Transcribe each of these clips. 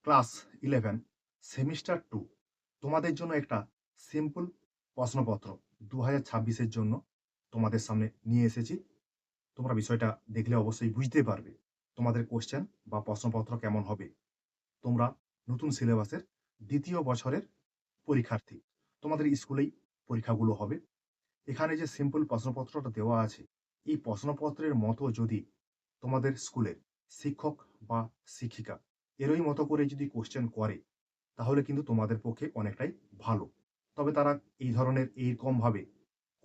Class 11 semester 2 তোমাদের জন্য একটা সিম্পল প্রশ্নপত্র 2026 এর জন্য তোমাদের সামনে নিয়ে এসেছি। তোমরা বিষয়টা দেখলে অবশ্যই বুঝতে পারবে তোমাদের কোয়েশ্চেন বা প্রশ্নপত্র কেমন হবে। তোমরা নতুন সিলেবাসের ২য় বছরের পরীক্ষার্থী। তোমাদের স্কুলেই পরীক্ষাগুলো হবে। এখানে যে সিম্পল প্রশ্নপত্রটা দেওয়া আছে, এই প্রশ্নপত্রের মতো যদি তোমাদের স্কুলের শিক্ষক বা শিক্ষিকা এরই মতো করে যদি কোয়েশ্চেন করে, তাহলে কিন্তু তোমাদের পক্ষে অনেকটাই ভালো। তবে তারা এই ধরনের এইরকমভাবে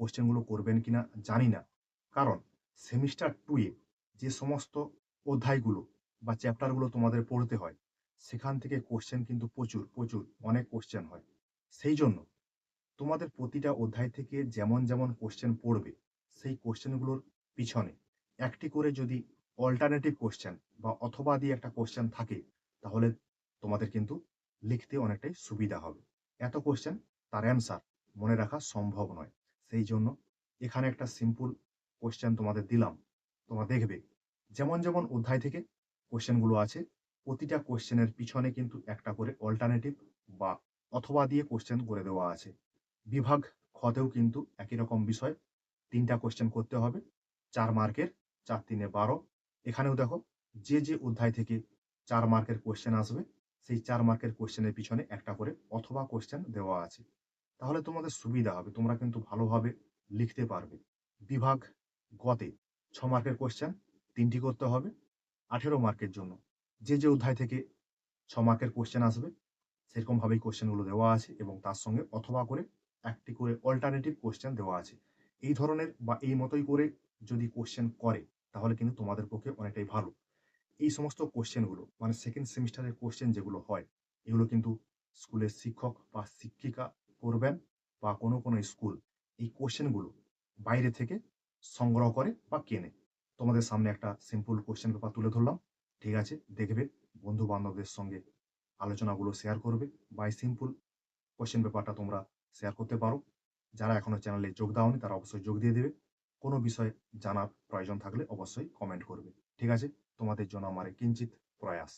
কোয়েশ্চেনগুলো করবেন কিনা জানি না। কারণ সেমিস্টার 2 এ যে সমস্ত অধ্যায়গুলো বা চ্যাপ্টারগুলো তোমাদের পড়তে হয়, সেখান থেকে কোয়েশ্চেন কিন্তু প্রচুর অনেক কোয়েশ্চেন হয়। সেইজন্য তোমাদের প্রতিটা অধ্যায় থেকে যেমন কোয়েশ্চেন পড়বে, সেই কোয়েশ্চেনগুলোর পিছনে একটি করে যদি অল্টারনেটিভ কোয়েশ্চেন বা অথবা দিয়ে একটা কোয়েশ্চেন থাকে, তাহলে তোমাদের কিন্তু লিখতে অনেকটাই সুবিধা হবে। এত কোয়েশ্চেন তার অ্যান্সার মনে রাখা সম্ভব নয়। সেইজন্য এখানে একটা সিম্পল কোয়েশ্চেন তোমাদের দিলাম। তোমরা দেখবে যেমন অধ্যায় থেকে কোয়েশ্চেনগুলো আছে, প্রতিটা কোয়েশ্চেনের পিছনে কিন্তু একটা করে অল্টারনেটিভ বা অথবা দিয়ে কোয়েশ্চেন করে দেওয়া আছে। বিভাগ খতেও কিন্তু একই রকম বিষয়। ৩ টা কোয়েশ্চেন করতে হবে। ৪ মার্কের, ৪ ৩ এ ১২। এখানেও দেখো যে অধ্যায় থেকে ৪ মার্কের কোয়েশ্চেন আসবে, সেই ৪ মার্কের কোয়েশ্চেনের পিছনে একটা করে অথবা কোয়েশ্চেন দেওয়া আছে। তাহলে তোমাদের সুবিধা হবে। তোমরা কিন্তু ভালোভাবে লিখতে পারবে। বিভাগ গতে ৬ মার্কের কোয়েশ্চেন ৩ টি করতে হবে। ১৮ মার্কের জন্য যে অধ্যায় থেকে ৬ মার্কের কোয়েশ্চেন আসবে, সেরকমভাবেই কোয়েশ্চেনগুলো দেওয়া আছে এবং তার সঙ্গে অথবা করে একটি করে অল্টারনেটিভ কোয়েশ্চেন দেওয়া আছে। এই ধরনের বা এই মতোই করে যদি কোয়েশ্চেন করে, তাহলে কিন্তু তোমাদের পক্ষে অনেকটাই ভালো। এই সমস্ত কোয়েশ্চেনগুলো মানে 2nd সেমিস্টারের কোয়েশ্চেন যেগুলো হয়, এগুলো কিন্তু স্কুলের শিক্ষক বা শিক্ষিকা করবেন বা কোনো স্কুল এই কোয়েশ্চেনগুলো বাইরে থেকে সংগ্রহ করে বা কেনে। তোমাদের সামনে একটা সিম্পল কোয়েশ্চেন পেপার তুলে ধরলাম। ঠিক আছে? দেখবে, বন্ধু-বান্ধবদের সঙ্গে আলোচনাগুলো শেয়ার করবে বা এই সিম্পল কোয়েশ্চেন পেপারটা তোমরা শেয়ার করতে পারো। যারা এখনো চ্যানেলে যোগ দাওনি তারা অবশ্যই যোগ দিয়ে দেবে। কোনো বিষয় জানার প্রয়োজন থাকলে অবশ্যই কমেন্ট করবে। ঠিক আছে? তোমাদের জন্য আমার এই কিঞ্চিৎ প্রয়াস।